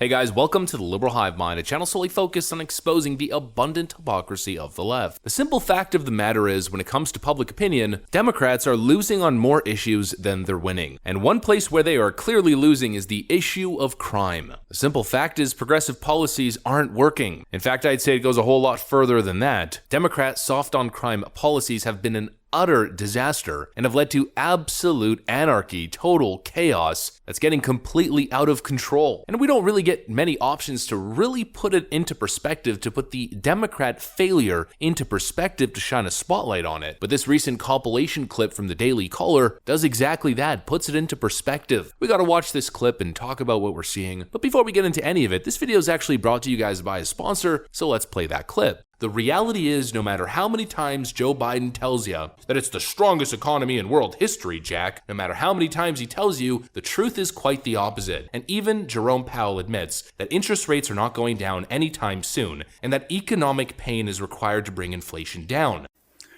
Hey guys, welcome to the Liberal Hivemind, a channel solely focused on exposing the abundant hypocrisy of the left. The simple fact of the matter is, when it comes to public opinion, Democrats are losing on more issues than they're winning. And one place where they are clearly losing is the issue of crime. The simple fact is, progressive policies aren't working. In fact, I'd say it goes a whole lot further than that. Democrats' soft on crime policies have been an utter disaster and have led to absolute anarchy, total chaos that's getting completely out of control. And we don't really get many options to really put it into perspective, to put the Democrat failure into perspective, to shine a spotlight on it. But this recent compilation clip from the Daily Caller does exactly that, puts it into perspective. We gotta watch this clip and talk about what we're seeing. But before we get into any of it, this video is actually brought to you guys by a sponsor, so let's play that clip. The reality is, no matter how many times Joe Biden tells you that it's the strongest economy in world history, Jack, no matter how many times he tells you, the truth is quite the opposite. And even Jerome Powell admits that interest rates are not going down anytime soon, and that economic pain is required to bring inflation down.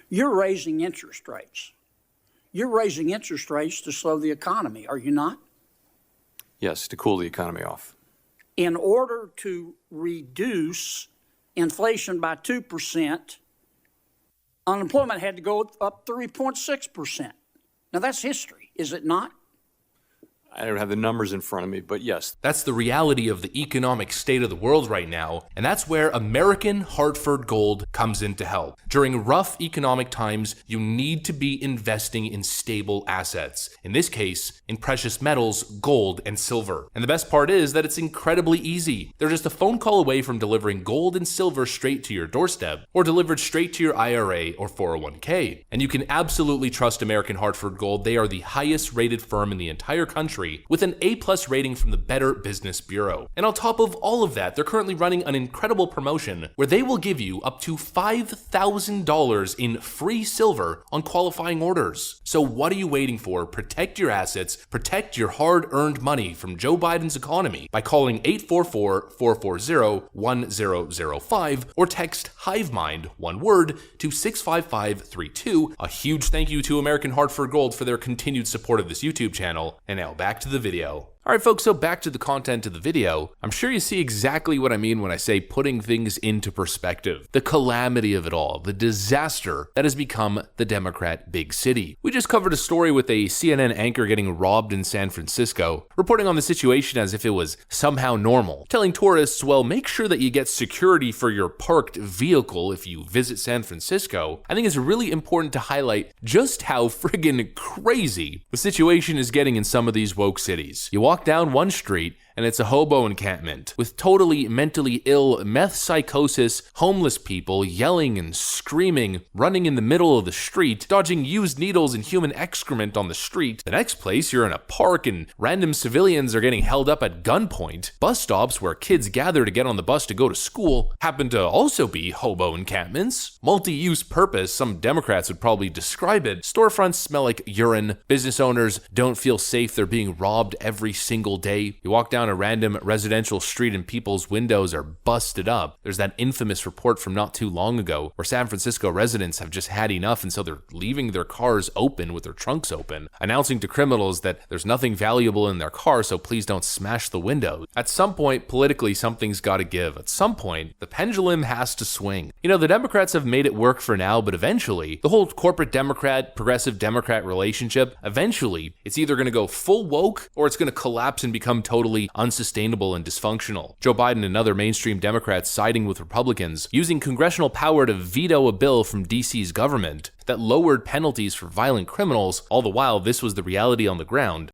You're raising interest rates. You're raising interest rates to slow the economy, are you not? Yes, to cool the economy off. In order to reduce inflation by 2%, unemployment had to go up 3.6%. Now that's history, is it not? I don't have the numbers in front of me, but yes. That's the reality of the economic state of the world right now, and that's where American Hartford Gold comes in to help. During rough economic times, you need to be investing in stable assets. In this case, in precious metals, gold and silver. And the best part is that it's incredibly easy. They're just a phone call away from delivering gold and silver straight to your doorstep, or delivered straight to your IRA or 401k. And you can absolutely trust American Hartford Gold. They are the highest rated firm in the entire country, with an A+ rating from the Better Business Bureau. And on top of all of that, they're currently running an incredible promotion where they will give you up to $5,000 in free silver on qualifying orders. So what are you waiting for? Protect your assets, protect your hard-earned money from Joe Biden's economy by calling 844-440-1005 or text Hivemind, one word, to 65532. A huge thank you to American Hartford Gold for their continued support of this YouTube channel. And now back to the video. Alright folks, so back to the content of the video. I'm sure you see exactly what I mean when I say putting things into perspective. The calamity of it all, the disaster that has become the Democrat big city. We just covered a story with a CNN anchor getting robbed in San Francisco, reporting on the situation as if it was somehow normal, telling tourists, well, make sure that you get security for your parked vehicle if you visit San Francisco. I think it's really important to highlight just how friggin' crazy the situation is getting in some of these woke cities. You walk down one street and it's a hobo encampment with totally mentally ill, meth psychosis, homeless people yelling and screaming, running in the middle of the street, dodging used needles and human excrement on the street. The next place, you're in a park and random civilians are getting held up at gunpoint. Bus stops where kids gather to get on the bus to go to school happen to also be hobo encampments. Multi-use purpose, some Democrats would probably describe it. Storefronts smell like urine. Business owners don't feel safe. They're being robbed every single day. You walk down a random residential street and people's windows are busted up. There's that infamous report from not too long ago where San Francisco residents have just had enough, and so they're leaving their cars open with their trunks open, announcing to criminals that there's nothing valuable in their car, so please don't smash the windows. At some point, politically, something's got to give. At some point, the pendulum has to swing. You know, the Democrats have made it work for now, but eventually, the whole corporate Democrat, progressive Democrat relationship, eventually, it's either going to go full woke or it's going to collapse and become totally unsustainable and dysfunctional. Joe Biden and other mainstream Democrats siding with Republicans, using congressional power to veto a bill from DC's government that lowered penalties for violent criminals. All the while, this was the reality on the ground.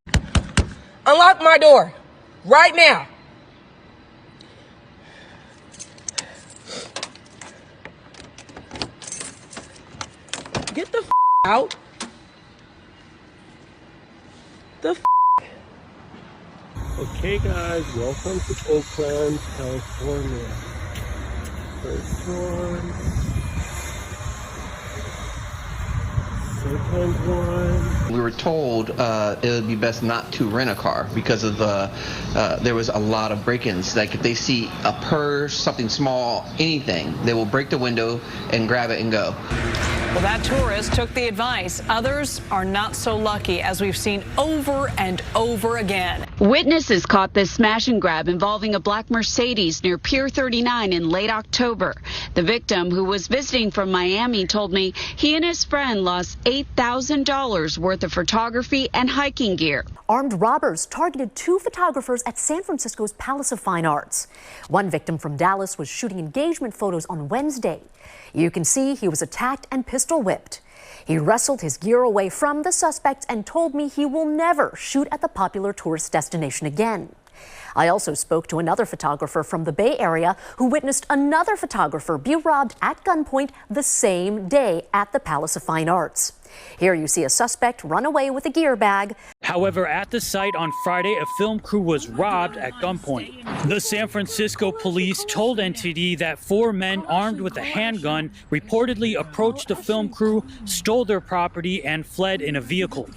Unlock my door right now. Get the out. The Okay guys, welcome to Oakland, California. First one. Second one. We were told it would be best not to rent a car because of there was a lot of break-ins. Like if they see a purse, something small, anything, they will break the window and grab it and go. Well, that tourist took the advice. Others are not so lucky, as we've seen over and over again. Witnesses caught this smash and grab involving a black Mercedes near Pier 39 in late October. The victim, who was visiting from Miami, told me he and his friend lost $8,000 worth of photography and hiking gear. Armed robbers targeted 2 photographers at San Francisco's Palace of Fine Arts. One victim from Dallas was shooting engagement photos on Wednesday. You can see he was attacked and pistol whipped. He wrestled his gear away from the suspect and told me he will never shoot at the popular tourist destination again. I also spoke to another photographer from the Bay Area who witnessed another photographer be robbed at gunpoint the same day at the Palace of Fine Arts. Here you see a suspect run away with a gear bag. However, at the site on Friday, a film crew was robbed at gunpoint. The San Francisco police told NTD that 4 men armed with a handgun reportedly approached the film crew, stole their property, and fled in a vehicle.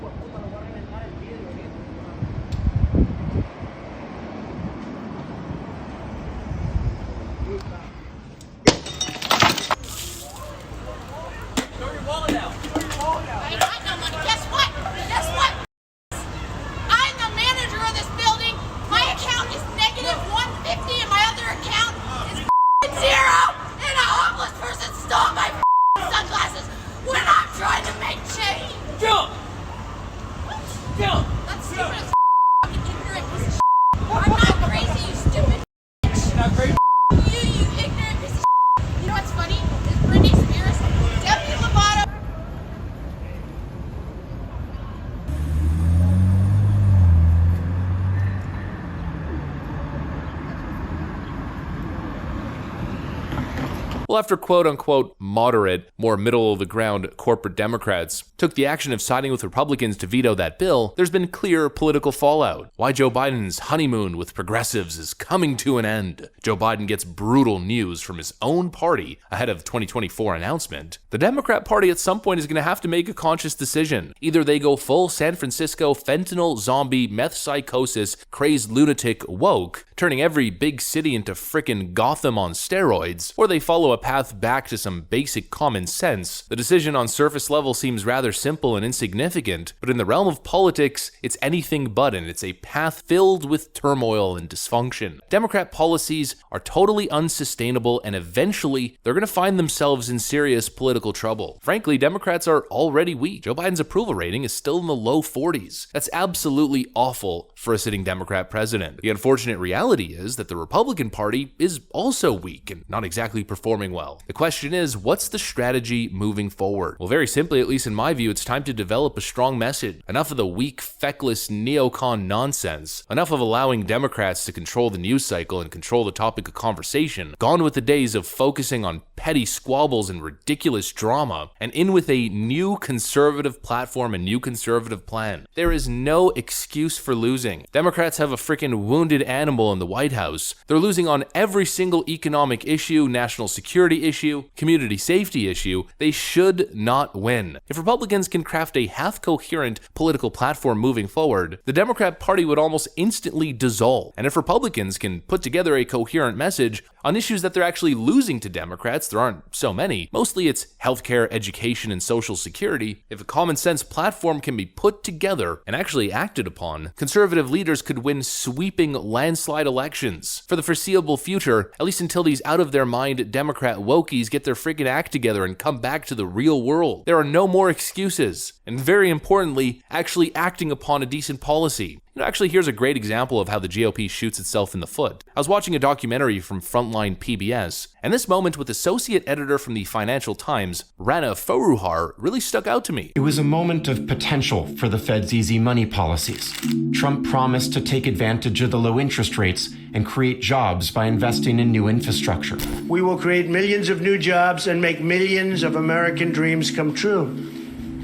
Well, after quote-unquote moderate, more middle-of-the-ground corporate Democrats took the action of siding with Republicans to veto that bill, there's been clear political fallout. Why Joe Biden's honeymoon with progressives is coming to an end. Joe Biden gets brutal news from his own party ahead of the 2024 announcement. The Democrat Party at some point is going to have to make a conscious decision. Either they go full San Francisco fentanyl zombie meth psychosis crazed lunatic woke, turning every big city into frickin' Gotham on steroids, or they follow a path back to some basic common sense. The decision on surface level seems rather simple and insignificant, but in the realm of politics, it's anything but, and it's a path filled with turmoil and dysfunction. Democrat policies are totally unsustainable, and eventually, they're going to find themselves in serious political trouble. Frankly, Democrats are already weak. Joe Biden's approval rating is still in the low 40s. That's absolutely awful for a sitting Democrat president. The unfortunate reality is that the Republican Party is also weak and not exactly performing well. The question is, what's the strategy moving forward? Well, very simply, at least in my view, it's time to develop a strong message. Enough of the weak, feckless neocon nonsense. Enough of allowing Democrats to control the news cycle and control the topic of conversation. Gone with the days of focusing on petty squabbles and ridiculous drama, and in with a new conservative platform and new conservative plan. There is no excuse for losing. Democrats have a freaking wounded animal in the White House. They're losing on every single economic issue, national security issue, community safety issue. They should not win. If Republicans can craft a half-coherent political platform moving forward, the Democrat Party would almost instantly dissolve. And if Republicans can put together a coherent message on issues that they're actually losing to Democrats, there aren't so many. Mostly it's healthcare, education, and social security. If a common sense platform can be put together and actually acted upon, conservative leaders could win sweeping landslide elections for the foreseeable future, at least until these out-of-their-mind Democrat wokies get their freaking act together and come back to the real world. There are no more excuses, and very importantly, actually acting upon a decent policy. Actually, here's a great example of how the GOP shoots itself in the foot. I was watching a documentary from Frontline PBS, and this moment with associate editor from the Financial Times, Rana Foroohar, really stuck out to me. It was a moment of potential for the Fed's easy money policies. Trump promised to take advantage of the low interest rates and create jobs by investing in new infrastructure. We will create millions of new jobs and make millions of American dreams come true.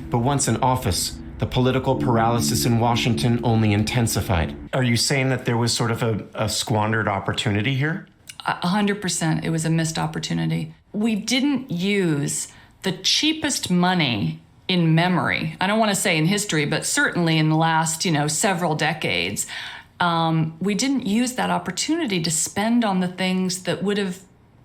But once in office, the political paralysis in Washington only intensified. Are you saying that there was sort of a squandered opportunity here? 100%. It was a missed opportunity. We didn't use the cheapest money in memory. I don't want to say in history, but certainly in the last, several decades. We didn't use that opportunity to spend on the things that would have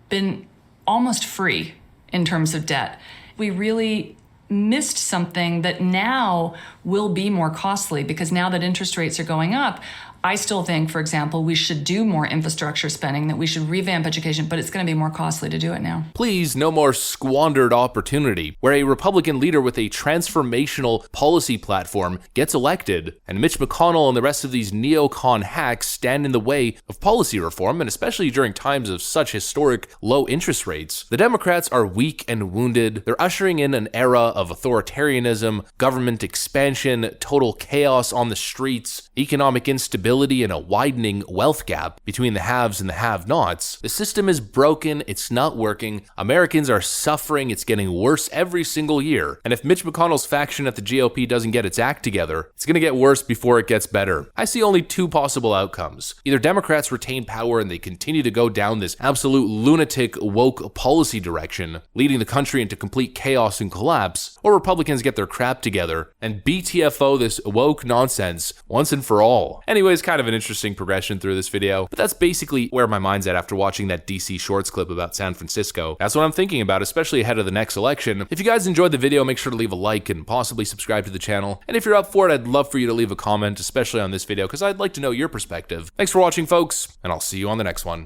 been almost free in terms of debt. We really missed something that now will be more costly, because now that interest rates are going up, I still think, for example, we should do more infrastructure spending, that we should revamp education, but it's going to be more costly to do it now. Please, no more squandered opportunity, where a Republican leader with a transformational policy platform gets elected, and Mitch McConnell and the rest of these neocon hacks stand in the way of policy reform, and especially during times of such historic low interest rates. The Democrats are weak and wounded. They're ushering in an era of authoritarianism, government expansion, total chaos on the streets, economic instability, and a widening wealth gap between the haves and the have-nots. The system is broken, it's not working, Americans are suffering, it's getting worse every single year, and if Mitch McConnell's faction at the GOP doesn't get its act together, it's gonna get worse before it gets better. I see only two possible outcomes. Either Democrats retain power and they continue to go down this absolute lunatic woke policy direction, leading the country into complete chaos and collapse, or Republicans get their crap together and BTFO this woke nonsense once and for all. Anyways, kind of an interesting progression through this video, but that's basically where my mind's at after watching that DC Shorts clip about San Francisco. That's what I'm thinking about, especially ahead of the next election. If you guys enjoyed the video, make sure to leave a like and possibly subscribe to the channel. And if you're up for it, I'd love for you to leave a comment, especially on this video, because I'd like to know your perspective. Thanks for watching, folks, and I'll see you on the next one.